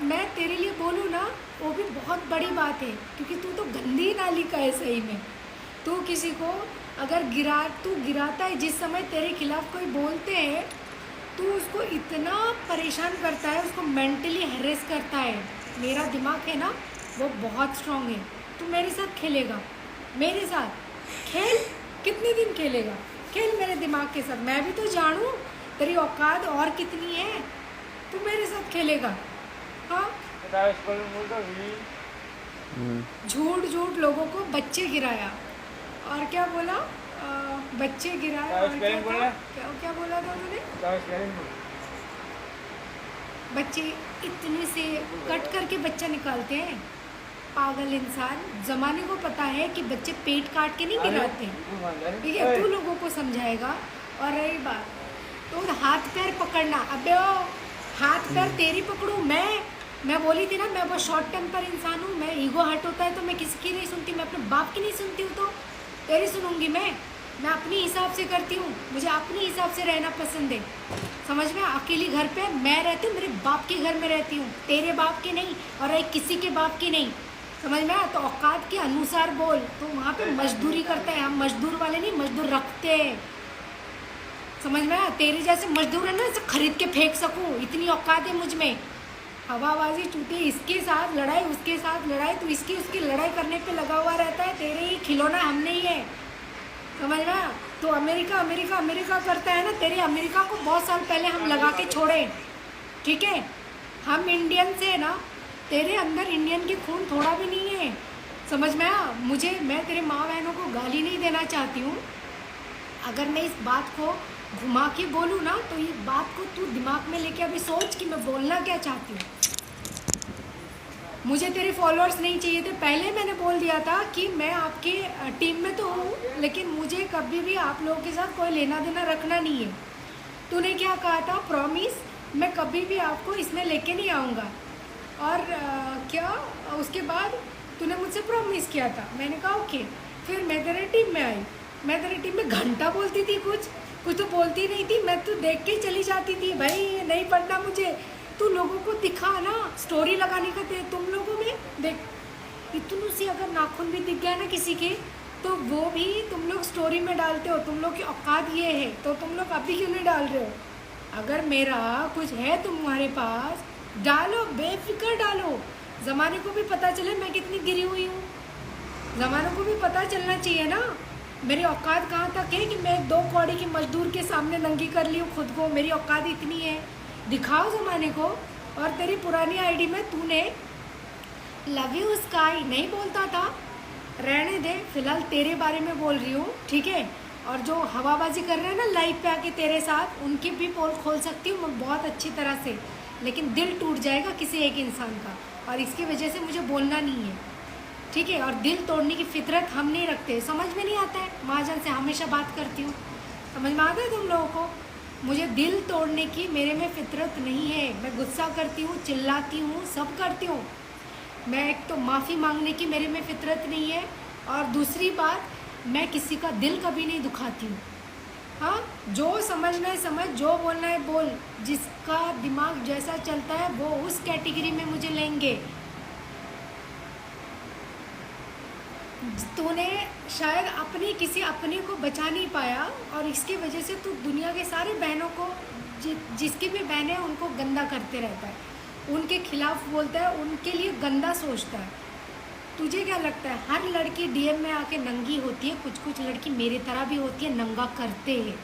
मैं तेरे लिए बोलूँ ना, वो भी बहुत बड़ी बात है, क्योंकि तू तो गंदी नाली का है सही में। तू किसी को अगर तू गिराता है, जिस समय तेरे खिलाफ कोई बोलते हैं, तू उसको इतना परेशान करता है, उसको मेंटली हैरेस करता है। मेरा दिमाग है ना, वो बहुत स्ट्रांग है। तू मेरे साथ खेलेगा, मेरे साथ खेल। कितने दिन खेलेगा? खेल मेरे दिमाग के साथ। मैं भी तो जानूँ तेरी औकात और कितनी है। तू मेरे साथ खेलेगा? हाँ, झूठ झूठ लोगों को बच्चे गिराया, और क्या बोला? बच्चे गिराया, और क्या था? क्या बोला था उन्होंने? बच्चे इतने से कट करके बच्चा निकालते हैं। पागल इंसान। ज़माने को पता है कि बच्चे पेट काट के नहीं गिराते हैं। ठीक है, तू लोगों को समझाएगा। और रही बात, तो हाथ पैर पकड़ना, अबे ओ हाथ पैर तेरी पकड़ूँ मैं बोली थी ना, मैं वो शॉर्ट टेम्पर इंसान हूँ। मैं ईगो हर्ट होता है तो मैं किसी की नहीं सुनती, मैं अपने बाप की नहीं सुनती हूँ, तो तेरी सुनूंगी मैं अपनी हिसाब से करती हूँ। मुझे अपने हिसाब से रहना पसंद है, समझ में? अकेली घर पे मैं रहती हूँ, मेरे बाप के घर में रहती हूँ, तेरे बाप के नहीं, और एक किसी के बाप की नहीं, समझ में? तो औकात के अनुसार बोल। तो वहाँ पे मजदूरी करते हैं हम, मजदूर वाले नहीं, मजदूर रखते हैं, समझ में? तेरे जैसे मजदूर है ना, इसे खरीद के फेंक सकूँ, इतनी औकात है मुझ में। हवाबाजी चूती, इसके साथ लड़ाई, उसके साथ लड़ाई, तो इसकी उसकी लड़ाई करने पे लगा हुआ रहता है। तेरे ही खिलौना हमने ही है, समझ रहा? तो अमेरिका अमेरिका अमेरिका करता है ना, तेरे अमेरिका को बहुत साल पहले हम लगा के छोड़े, ठीक है? हम इंडियन से है ना, तेरे अंदर इंडियन की खून थोड़ा भी नहीं है, समझ में? मैं तेरे माँ बहनों को गाली नहीं देना चाहती हूँ। अगर मैं इस बात को घुमा के बोलूँ ना, तो ये बात को तू दिमाग में लेके अभी सोच कि मैं बोलना क्या चाहती हूँ। मुझे तेरे फॉलोअर्स नहीं चाहिए थे, पहले मैंने बोल दिया था कि मैं आपके टीम में तो हूँ, लेकिन मुझे कभी भी आप लोगों के साथ कोई लेना देना रखना नहीं है। तूने क्या कहा था? प्रॉमिस, मैं कभी भी आपको इसमें लेके नहीं आऊँगा। और क्या उसके बाद तूने मुझसे प्रॉमिस किया था, मैंने कहा ओके। फिर मैं तेरे टीम में आई, मैं तेरे टीम में घंटा बोलती थी, कुछ तो बोलती नहीं थी, मैं तो देख के चली जाती थी, भाई नहीं पढ़ना मुझे। तू लोगों को दिखा ना, स्टोरी लगाने का तुम लोगों में देख इतनी सी अगर नाखून भी दिख गया ना किसी के, तो वो भी तुम लोग स्टोरी में डालते हो। तुम लोग की औकात ये है, तो तुम लोग अभी क्यों नहीं डाल रहे हो? अगर मेरा कुछ है तुम्हारे पास, डालो, बेफिक्र डालो। ज़माने को भी पता चले मैं कितनी गिरी हुई हूँ। ज़माने को भी पता चलना चाहिए ना मेरी औकात कहाँ तक है, कि मैं 2 कौड़ी की मजदूर के सामने नंगी कर ली हूँ खुद को। मेरी औकात इतनी है, दिखाओ ज़माने को। और तेरी पुरानी आईडी में तूने लव यू स्काई नहीं बोलता था, रहने दे, फिलहाल तेरे बारे में बोल रही हूँ, ठीक है? और जो हवाबाजी कर रहे हैं ना लाइव पे आके तेरे साथ, उनकी भी पोल खोल सकती हूँ मैं बहुत अच्छी तरह से, लेकिन दिल टूट जाएगा किसी एक इंसान का, और इसकी वजह से मुझे बोलना नहीं है, ठीक है? और दिल तोड़ने की फितरत हम नहीं रखते, समझ में नहीं आता है? महाजन से हमेशा बात करती हूँ, समझ में आता है तुम लोगों को? मुझे दिल तोड़ने की मेरे में फितरत नहीं है। मैं गुस्सा करती हूँ, चिल्लाती हूँ, सब करती हूँ। मैं एक तो माफ़ी मांगने की मेरे में फितरत नहीं है, और दूसरी बात, मैं किसी का दिल कभी नहीं दुखाती हूँ। हाँ, जो समझना है समझ, जो बोलना है बोल। जिसका दिमाग जैसा चलता है वो उस कैटेगरी में मुझे लेंगे। तूने शायद अपने किसी अपने को बचा नहीं पाया, और इसकी वजह से तू दुनिया के सारे बहनों को, जिसकी भी बहनें हैं उनको गंदा करते रहता है, उनके खिलाफ बोलता है, उनके लिए गंदा सोचता है। तुझे क्या लगता है हर लड़की डीएम में आके नंगी होती है? कुछ कुछ लड़की मेरी तरह भी होती है, नंगा करते हैं,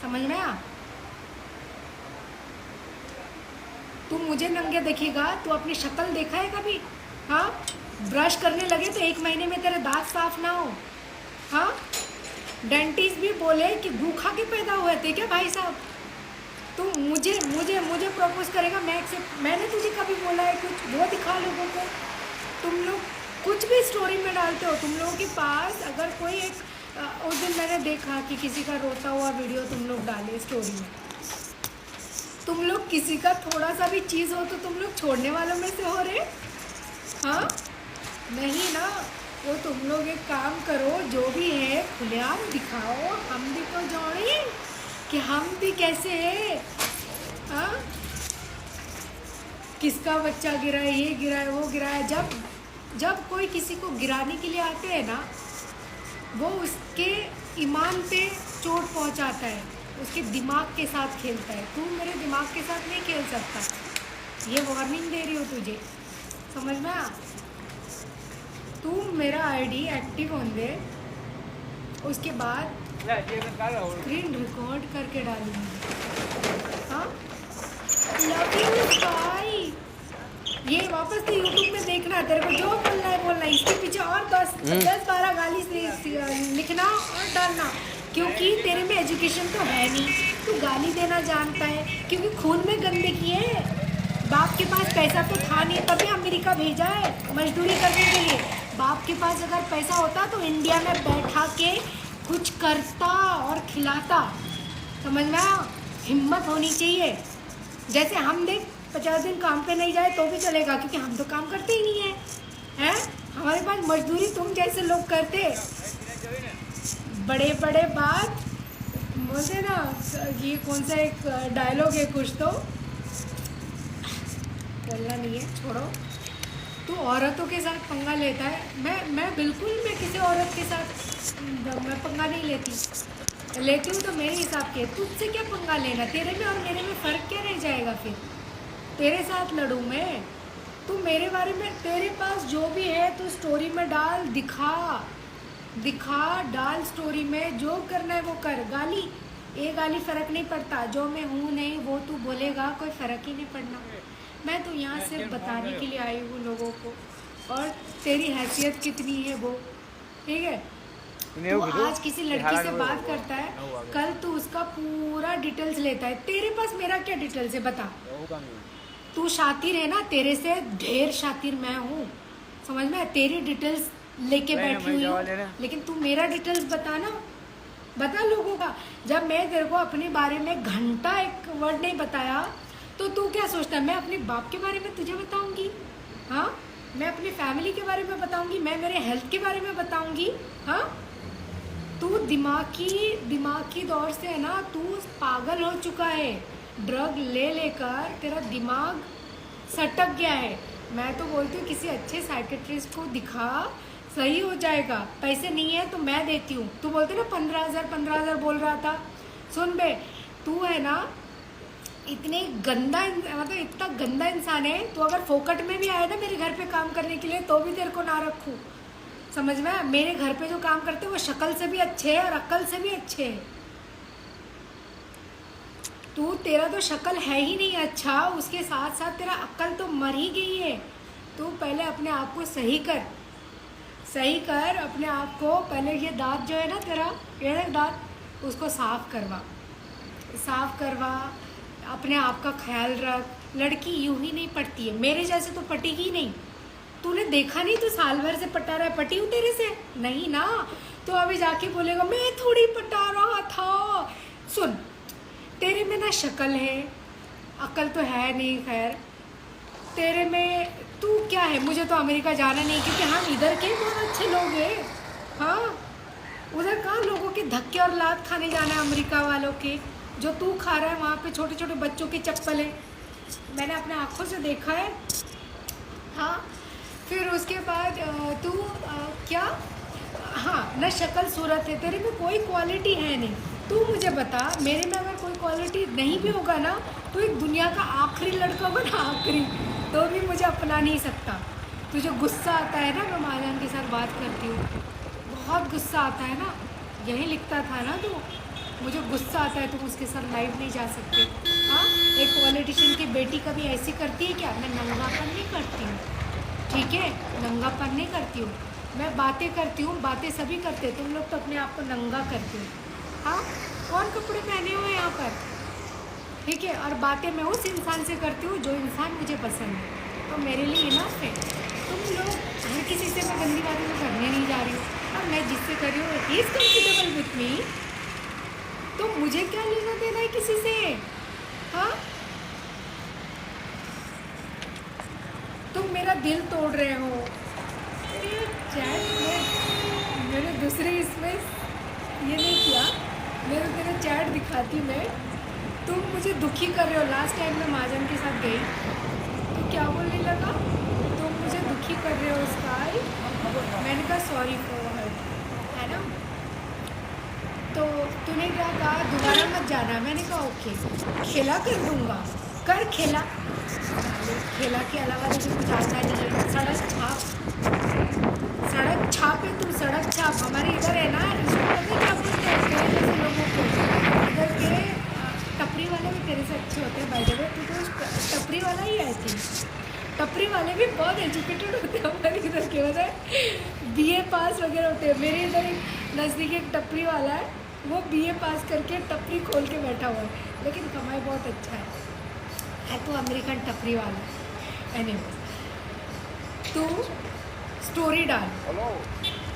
समझ में आ? तू मुझे नंगे देखेगा, तू अपनी शक्ल देखा है कभी? हाँ, ब्रश करने लगे तो 1 महीने में तेरे दांत साफ ना हो। हाँ, डेंटिस्ट भी बोले कि गूखा के पैदा हुए थे क्या भाई साहब? तू मुझे मुझे मुझे प्रपोज करेगा, मैंने तुझे कभी बोला है कुछ? वो दिखा लोगों को। तुम लोग कुछ भी स्टोरी में डालते हो। तुम लोगों के पास अगर कोई एक उस दिन मैंने देखा कि किसी का रोता हुआ वीडियो तुम लोग डाले स्टोरी में। तुम लोग किसी का थोड़ा सा भी चीज़ हो तो तुम लोग छोड़ने वालों में से हो रहे? हाँ, नहीं ना। वो तुम लोग एक काम करो, जो भी है खुलेआम दिखाओ, हम भी तो जाने कि हम भी कैसे हैं। हाँ, किसका बच्चा गिरा है, ये गिरा है, वो गिरा है। जब जब कोई किसी को गिराने के लिए आते हैं ना, वो उसके ईमान पे चोट पहुंचाता है, उसके दिमाग के साथ खेलता है। तू मेरे दिमाग के साथ नहीं खेल सकता, ये वार्निंग दे रही हो तुझे, समझ में आ? तू मेरा आईडी एक्टिव होने दे, उसके बाद स्क्रीन रिकॉर्ड करके डालूंगी। हाँ, लव यू भाई। ये वापस से यूट्यूब में देखना, तेरे को जो बोलना है बोलना, इसके पीछे और 10-12 गाली से लिखना और डालना, क्योंकि तेरे में एजुकेशन तो है नहीं, तू गाली देना जानता है क्योंकि खून में गंदगी है। बाप के पास पैसा तो था नहीं, तभी अमेरिका भेजा है मजदूरी करने के लिए। बाप के पास अगर पैसा होता तो इंडिया में बैठा के कुछ करता और खिलाता, समझ में आया? हिम्मत होनी चाहिए। जैसे हम देख 50 दिन काम पे नहीं जाए तो भी चलेगा, क्योंकि हम तो काम करते ही नहीं है, हैं? हमारे पास मजदूरी तुम जैसे लोग करते, बड़े बड़े बात बोलते ना। ये कौन सा एक डायलॉग है, कुछ तो बोलना नहीं है, छोड़ो। तू औरतों के साथ पंगा लेता है। मैं बिल्कुल मैं किसी औरत के साथ मैं पंगा नहीं लेती हूँ तो मेरे हिसाब के। तुझसे क्या पंगा लेना, तेरे में और मेरे में फ़र्क क्या रह जाएगा फिर? तेरे साथ लड़ूँ मैं? तू मेरे बारे में, तेरे पास जो भी है तू स्टोरी में डाल, दिखा डाल स्टोरी में, जो करना है वो कर। गाली फ़र्क नहीं पड़ता, जो मैं हूँ नहीं वो तू बोलेगा, कोई फ़र्क ही नहीं पड़ना। मैं तो यहाँ सिर्फ बताने के लिए आई हूँ लोगों को, और तेरी हैसियत कितनी है वो, ठीक है? तू आज किसी लड़की से बात करता है, कल तू उसका पूरा डिटेल्स लेता है। तेरे पास मेरा क्या डिटेल्स है बता? तू शातिर है ना, तेरे से ढेर शातिर मैं हूँ, समझ में? तेरी डिटेल्स लेके बैठी हुई हूँ, लेकिन तू मेरा डिटेल्स बता लोगों का। जब मैं तेरे को अपने बारे में घंटा एक वर्ड नहीं बताया तो तू क्या सोचता है मैं अपने बाप के बारे में तुझे बताऊंगी? हाँ, मैं अपनी फैमिली के बारे में बताऊंगी? मैं मेरे हेल्थ के बारे में बताऊंगी? हाँ, तू दिमागी दौर से है ना, तू पागल हो चुका है। ड्रग ले लेकर तेरा दिमाग सटक गया है। मैं तो बोलती हूँ किसी अच्छे साइकेट्रिस्ट को दिखा, सही हो जाएगा। पैसे नहीं है तो मैं देती हूँ। तू बोलते ना 15,000 बोल रहा था। सुन बे, तू है ना इतने गंदा, मतलब इतना गंदा इंसान है, तो अगर फोकट में भी आया ना मेरे घर पे काम करने के लिए तो भी तेरे को ना रखूँ, समझ में? मेरे घर पे जो काम करते हैं वो शक्ल से भी अच्छे हैं और अक्ल से भी अच्छे हैं। तेरा तो शक्ल है ही नहीं अच्छा, उसके साथ साथ तेरा अक्ल तो मर ही गई है। तू पहले अपने आप को सही कर अपने आप को। पहले ये दांत जो है ना तेरा, ये दांत, उसको साफ करवा, अपने आप का ख्याल रख। लड़की यूं ही नहीं पटती है, मेरे जैसे तो पटेगी नहीं। तूने देखा नहीं, तू साल भर से पटा रहा है, पटी हूँ तेरे से? नहीं ना, तो अभी जाके बोलेगा मैं थोड़ी पटा रहा था। सुन, तेरे में ना शक्ल है, अक्ल तो है नहीं। खैर, तेरे में तू क्या है? मुझे तो अमेरिका जाना नहीं, क्योंकि हम इधर के बहुत अच्छे लोग हैं। हाँ, उधर कहाँ लोगों के धक्के और लात खाने जाना है अमेरिका वालों के। जो तू खा रहा है वहाँ पे छोटे छोटे बच्चों की चप्पल है, मैंने अपने आँखों से देखा है। हाँ, फिर उसके बाद तू क्या, हाँ ना, शक्ल सूरत है, तेरे में कोई क्वालिटी है नहीं। तू मुझे बता, मेरे में अगर कोई क्वालिटी नहीं भी होगा ना, तो एक दुनिया का आखिरी लड़का होगा ना, आखिरी, तो भी मुझे अपना नहीं सकता। तुझे गुस्सा आता है ना, मैं महाजन के साथ बात करती हूँ, बहुत गुस्सा आता है ना, यही लिखता था ना तू, मुझे गुस्सा आता है, तुम उसके साथ लाइव नहीं जा सकते। हाँ, एक पॉलिटिशियन की बेटी कभी ऐसी करती है क्या? मैं नंगापन नहीं करती हूँ, ठीक है? नंगापन नहीं करती हूँ, मैं बातें करती हूँ। बातें सभी करते, तुम लोग तो अपने आप को नंगा करते हो। हाँ, कौन कपड़े पहने हुए यहाँ पर, ठीक है? और बातें मैं उस इंसान से करती हूँ जो इंसान मुझे पसंद है, तो मेरे लिए इनफ है। तुम लोग हर किसी से मैं गंदी बातें तो करने नहीं जा रही हूँ, और मैं जिससे कर रही हूँ he is comfortable with me, तो मुझे क्या लेना देना है किसी से? हाँ, तुम मेरा दिल तोड़ रहे हो। मेरे चैट में, मैंने दूसरे इसमें ये नहीं किया, मेरे तेरा चैट दिखाती मैं। तुम मुझे दुखी कर रहे हो। लास्ट टाइम मैं महाजन के साथ गई तो क्या था सॉरी फॉर हर, है ना। तो तूने क्या कहा, दोबारा मत जाना। मैंने कहा ओके, खेला कर दूंगा, कर खेला। खेला के अलावा तो कुछ आता नहीं है। सड़क छाप, सड़क छाप है तू, सड़क छाप। हमारे इधर है ना, इसको पता है क्या बोलते हैं तेरे जैसे लोगों को, इधर के टपरी वाले भी तेरे से अच्छे होते हैं बाय द वे। तू तो टपरी वाला ही है, आई थिंक। टपरी वाले भी बहुत एजुकेटेड होते हैं हमारे इधर के, पता है, बीए पास वगैरह होते हैं। मेरे इधर एक नज़दीक एक टपरी वाला है, वो बीए पास करके टपरी खोल के बैठा हुआ है, लेकिन कमाई बहुत अच्छा है तो अमेरिकन टपरी वाला। एनीवे, तू स्टोरी डाल,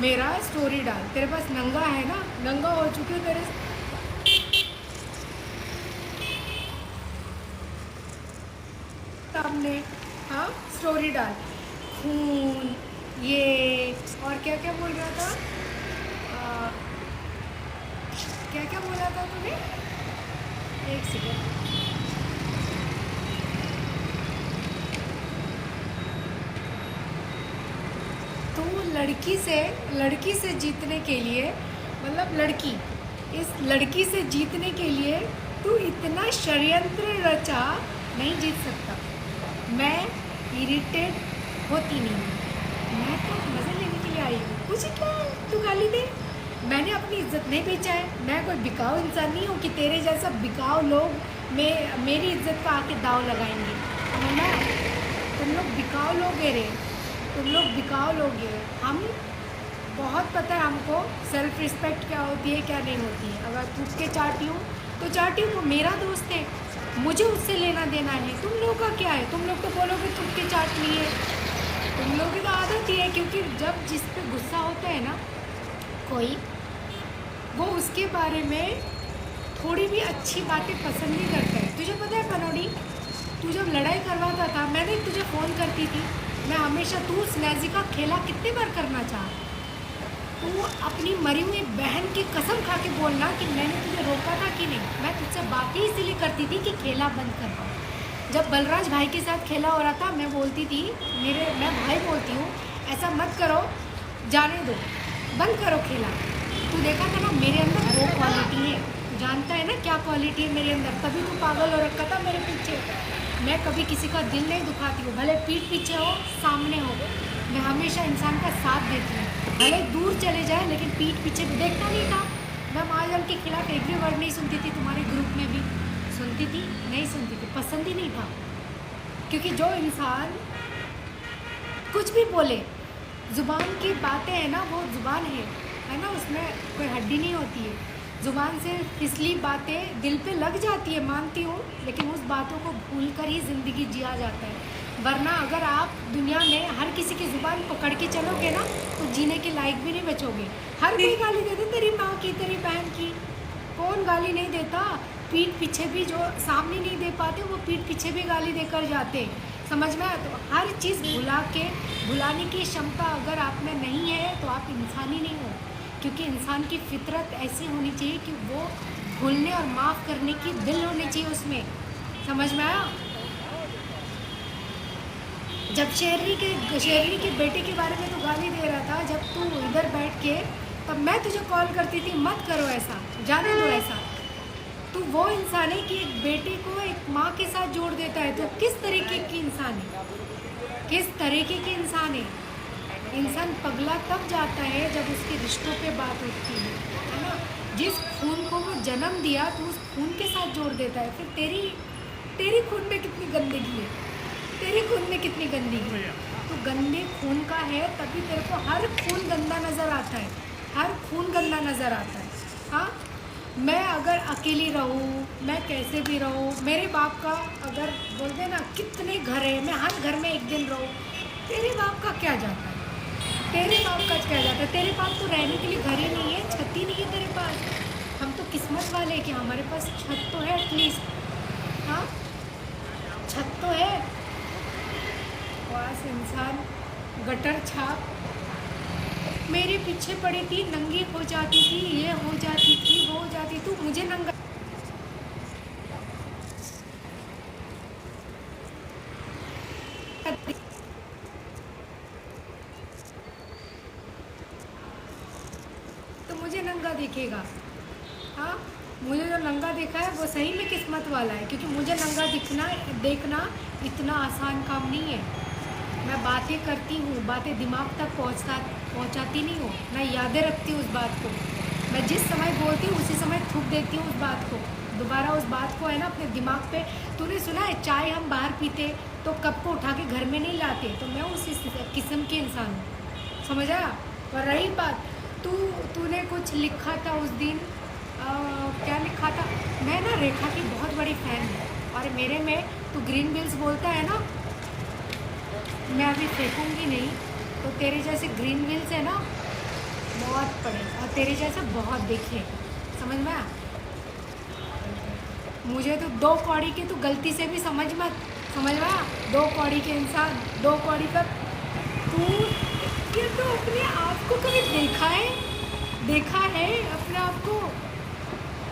मेरा स्टोरी डाल। तेरे पास नंगा है ना, नंगा हो चुके हो तेरे सामने। हाँ, स्टोरी डाल, खून ये, और क्या क्या बोल रहा था, क्या क्या बोला था तूने, एक सेकेंड। तो लड़की से जीतने के लिए, मतलब लड़की, इस लड़की से जीतने के लिए तू इतना षड्यंत्र रचा, नहीं जीत सकता। मैं इरिटेट होती नहीं हूँ, मैं तो मज़े लेने के लिए आई हूँ। मुझे क्या तू गाली दे, मैंने अपनी इज्जत नहीं बेचा है। मैं कोई बिकाऊ इंसान नहीं हूँ कि तेरे जैसा बिकाऊ लोग मेरी इज्जत का आके दाव लगाएंगे। मैं, तुम लोग बिकाऊ लोग है रे, तुम लोग बिकाऊ लोग हैं। हम बहुत पता है हमको सेल्फ रिस्पेक्ट क्या होती है क्या नहीं होती है। अगर टूट के चाहती हूँ तो चाहती हूँ, वो मेरा दोस्त है, मुझे उससे लेना देना है। तुम लोगों का क्या है, तुम लोग तो बोलोगे टूट के चाट लिए, तुम लोगों की तो आदत ही है। क्योंकि जब जिस पे गुस्सा होता है ना कोई, वो उसके बारे में थोड़ी भी अच्छी बातें पसंद नहीं करता है। तुझे पता है पनौड़ी, तू जब लड़ाई करवाता था, मैंने तुझे फ़ोन करती थी, मैं हमेशा, तू स्नैजी का खेला कितने बार करना चाहा, तू अपनी मरी हुई बहन की कसम खा के बोलना कि मैंने तुझे रोका था कि नहीं। मैं तुझसे बात ही इसीलिए करती थी कि खेला बंद करवाओ। जब बलराज भाई के साथ खेला हो रहा था, मैं बोलती थी, मैं भाई बोलती हूँ ऐसा मत करो, जाने दो, बंद करो खेला। तू देखा था ना मेरे अंदर वो क्वालिटी है, जानता है ना क्या क्वालिटी है मेरे अंदर, तभी तू पागल हो रखा था मेरे पीछे। मैं कभी किसी का दिल नहीं दुखाती हूँ, भले पीठ पीछे हो सामने हो, मैं हमेशा इंसान का साथ देती हूँ। भले दूर चले जाए लेकिन पीठ पीछे भी देखता नहीं था। मैं महाजन के खिलाफ एक भी वर्ड नहीं सुनती थी, तुम्हारे ग्रुप में भी सुनती थी नहीं सुनती थी, पसंद ही नहीं था। क्योंकि जो इंसान कुछ भी बोले, ज़ुबान की बातें है ना, वो ज़ुबान है ना, उसमें कोई हड्डी नहीं होती है। ज़ुबान से पिछली बातें दिल पे लग जाती है, मानती हूँ, लेकिन उस बातों को भूलकर ही ज़िंदगी जिया जाता है। वरना अगर आप दुनिया में हर किसी की ज़ुबान पकड़ के चलोगे ना, तो जीने के लायक भी नहीं बचोगे। हर कोई गाली दे दे, तेरी माँ की, तेरी बहन की, कौन गाली नहीं देता। पीठ पीछे भी जो सामने नहीं दे पाते, वो पीठ पीछे भी गाली देकर जाते, समझ में आया। तो हर चीज़ भुलाने की क्षमता अगर आप में नहीं है तो आप इंसान ही नहीं हो। क्योंकि इंसान की फितरत ऐसी होनी चाहिए कि वो भूलने और माफ़ करने की दिल होनी चाहिए उसमें, समझ में आया। जब शेरनी के बेटे के बारे में तो गाली दे रहा था, जब तू इधर बैठ के, तब मैं तुझे कॉल करती थी मत करो ऐसा, जाने दो ऐसा। तू वो इंसान है कि एक बेटे को एक माँ के साथ जोड़ देता है। तो किस तरीके की इंसान है, किस तरीके के इंसान है। इंसान पगला तब जाता है जब उसके रिश्तों पे बात होती है ना। जिस खून को वो जन्म दिया, तो उस खून के साथ जोड़ देता है। फिर तेरी खून में कितनी गंदगी है, तेरी खून में कितनी गंदगी है। तो गंदे खून का है, तभी तेरे को हर खून गंदा नज़र आता है, हर खून गंदा नज़र आता है। हाँ, मैं अगर अकेली रहूँ, मैं कैसे भी रहूँ, मेरे बाप का अगर बोल दे ना कितने घर है, मैं हर घर में एक दिन रहूँ, तेरे बाप का क्या जाता है, तेरे बाप का क्या जाता है। तेरे पास तो रहने के लिए घर ही नहीं है, छत ही नहीं है तेरे पास। हम तो किस्मत वाले हैं कि हमारे पास छत तो है एटलीस्ट। हाँ, छत तो है। वास इंसान, गटर छाप, मेरे पीछे पड़ी थी, नंगी हो जाती थी, ये हो जाती थी, वो हो जाती, तू मुझे नंगा दिखेगा। हाँ, मुझे जो नंगा देखा है वो सही में किस्मत वाला है, क्योंकि मुझे नंगा देखना इतना आसान काम नहीं है। मैं बातें करती हूँ, बातें दिमाग तक पहुँचाती नहीं हूँ, मैं यादें रखती हूँ उस बात को। मैं जिस समय बोलती हूँ उसी समय थूक देती हूँ उस बात को, दोबारा उस बात को है ना अपने दिमाग पे। तूने सुना है चाय हम बाहर पीते तो कप को उठा के घर में नहीं लाते, तो मैं उसी किस्म की इंसान हूँ, समझ आया। और रही बात, तूने कुछ लिखा था उस दिन, क्या लिखा था, मैं ना रेखा की बहुत बड़ी फ़ैन हूँ, और मेरे में तू ग्रीन बिल्स बोलता है ना, मैं अभी फेंकूंगी नहीं, तो तेरे जैसे ग्रीन व्हील्स है ना बहुत पड़े, और तेरे जैसे बहुत देखे, समझ में आया। मुझे तो 2 कौड़ी की तो गलती से भी समझ में आया, 2 कौड़ी के इंसान, 2 कौड़ी का तू। ये तो अपने आप को कभी देखा है अपने आप को?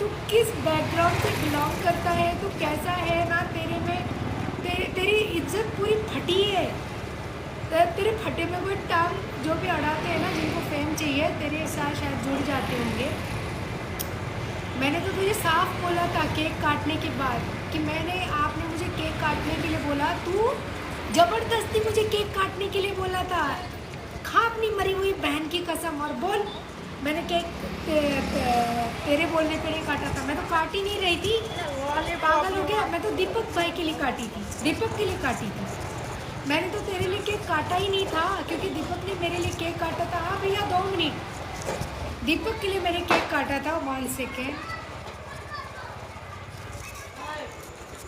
तू किस बैकग्राउंड से बिलोंग करता है, तू कैसा है ना, तेरे में तेरी इज्जत पूरी फटी है। तेरे फटे में कोई टांग जो भी अड़ाते हैं ना, जिनको फेम चाहिए, तेरे साथ शायद जुड़ जाते होंगे। मैंने तो तुझे साफ बोला था केक काटने के बाद कि आपने मुझे केक काटने के लिए बोला, तू ज़बरदस्ती मुझे केक काटने के लिए बोला था। खा अपनी मरी हुई बहन की कसम और बोल, मैंने केक तेरे बोलने पे नहीं काटा था। मैं तो काट ही नहीं रही थी, पागल हो गया। मैं तो दीपक भाई के लिए काटी थी, दीपक के लिए काटी थी। मैंने तो तेरे लिए केक काटा ही नहीं था, क्योंकि दीपक ने मेरे लिए केक काटा था। हाँ भैया 2 मिनट, दीपक के लिए मैंने केक काटा था 1 सेकेंड।